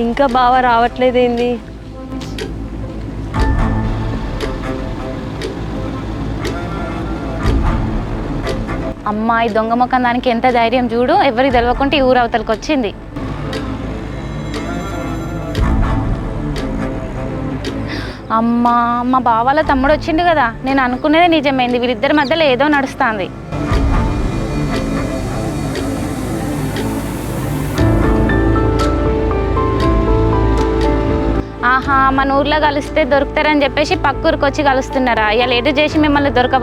ఇంకా బావ రావట్లేదేంది? అమ్మాయి దొంగ ముఖం దానికి ఎంత ధైర్యం చూడు, ఎవరికి తెలవకుంటే ఈ ఊరు అవతలకి వచ్చింది. అమ్మా, మా బావాల తమ్ముడు వచ్చిండు కదా, నేను అనుకునేదే నిజమైంది. వీళ్ళిద్దరి మధ్యలో ఏదో నడుస్తుంది. ఆహా, మన ఊర్లో కలిస్తే దొరుకుతారని చెప్పేసి పక్క ఊరికి వచ్చి కలుస్తున్నారా? ఇలా ఎటు చేసి మిమ్మల్ని